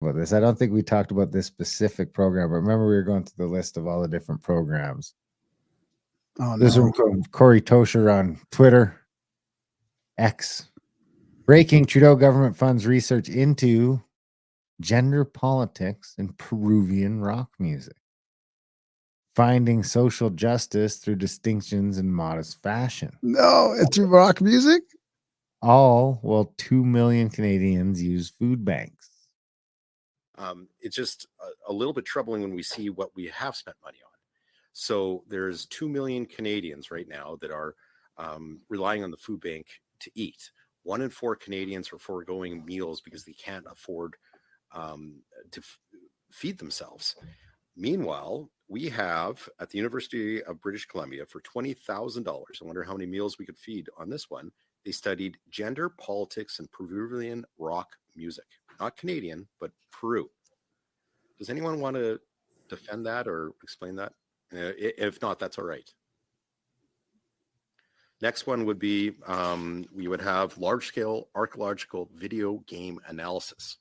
about this. I don't think we talked about this specific program, but remember we were going through the list of all the different programs. Oh, This no. one from Corey Tosher on Twitter X. Breaking Trudeau government funds research into gender politics and Peruvian rock music. Finding social justice through distinctions in modest fashion. No, it's rock music? All while 2 million Canadians use food banks. It's just a little bit troubling when we see what we have spent money on. So there's 2 million Canadians right now that are relying on the food bank to eat. 1 in 4 Canadians are foregoing meals because they can't afford to feed themselves. Meanwhile, we have at the University of British Columbia for $20,000. I wonder how many meals we could feed on this one. They studied gender, politics, and Peruvian rock music. Not Canadian, but Peru. Does anyone want to defend that or explain that? If not, that's all right. Next one would be, we would have large-scale archaeological video game analysis.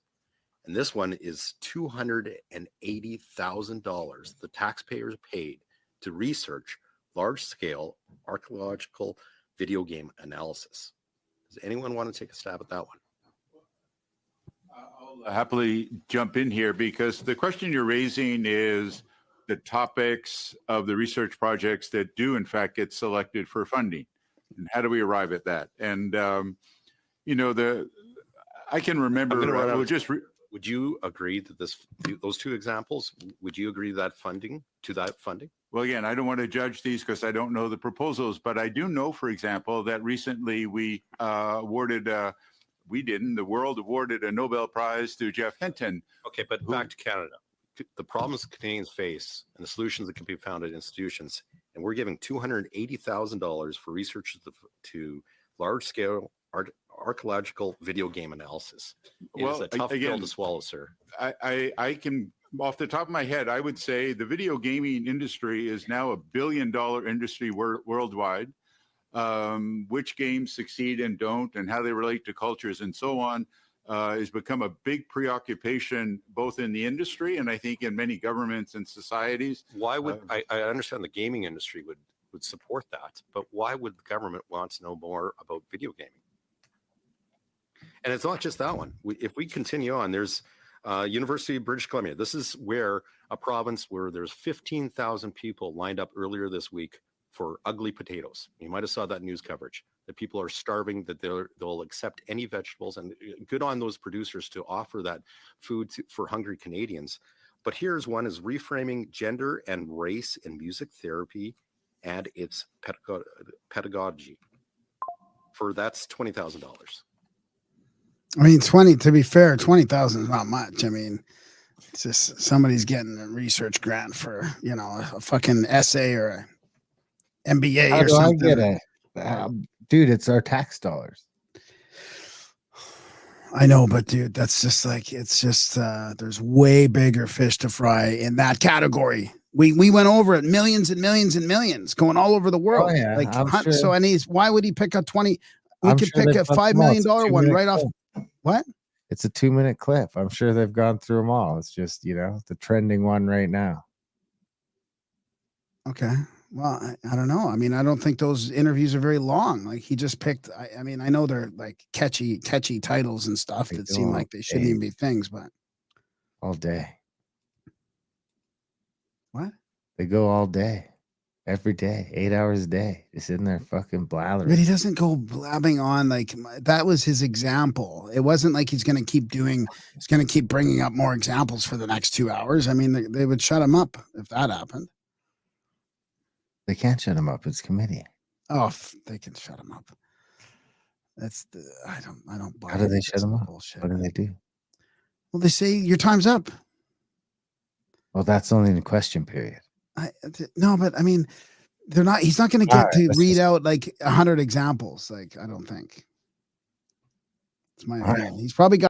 And this one is $280,000 the taxpayers paid to research large-scale archaeological video game analysis. Does anyone want to take a stab at that one? I'll happily jump in here because the question you're raising is the topics of the research projects that do in fact get selected for funding. And how do we arrive at that? And, I can remember, would you agree that those two examples, would you agree that funding? Well, again, I don't want to judge these because I don't know the proposals, but I do know, for example, that recently we the world awarded a Nobel Prize to Jeff Hinton. Okay, but back to Canada. The problems Canadians face and the solutions that can be found at institutions, and we're giving $280,000 for research to large-scale archaeological video game analysis. It is a tough pill to swallow, sir. I can, off the top of my head, I would say the video gaming industry is now $1 billion industry worldwide. Which games succeed and don't, and how they relate to cultures and so on, has become a big preoccupation both in the industry and I think in many governments and societies. Why would I understand the gaming industry would support that, but why would the government want to know more about video gaming? And it's not just that one. If we continue on, there's University of British Columbia. This is where a province where there's 15,000 people lined up earlier this week for ugly potatoes. You might have saw that news coverage, that people are starving, that they'll accept any vegetables, and good on those producers to offer that food for hungry Canadians. But here's one is reframing gender and race in music therapy and its pedagogy. That's $20,000. I mean, to be fair, 20,000 is not much. I mean, it's just somebody's getting a research grant for, a fucking essay or a MBA or something. I get it? Dude, it's our tax dollars. I know, but dude, that's just there's way bigger fish to fry in that category. We went over it, millions and millions and millions going all over the world. Oh, yeah, Sure. So, and why would he pick a 20? We could pick a $5 million one right off. What? It's a 2-minute clip. I'm sure they've gone through them all. It's just, the trending one right now. Okay. Well, I don't know. I mean, I don't think those interviews are very long. Like he just picked, I mean, I know they're like catchy titles and stuff that seem like they shouldn't even be things, but. All day. What? They go all day. Every day, 8 hours a day, just in there fucking blathering. But he doesn't go blabbing on like that was his example. It wasn't like he's going to keep bringing up more examples for the next 2 hours. I mean, they would shut him up if that happened. They can't shut him up. It's committee. Oh, they can shut him up. I don't buy it. How do they shut him up? Bullshit. What do they do? Well, they say your time's up. Well, that's only in the question period. No, but I mean, he's not going to get to read out like 100 examples. Like, I don't think. It's my opinion. He's probably got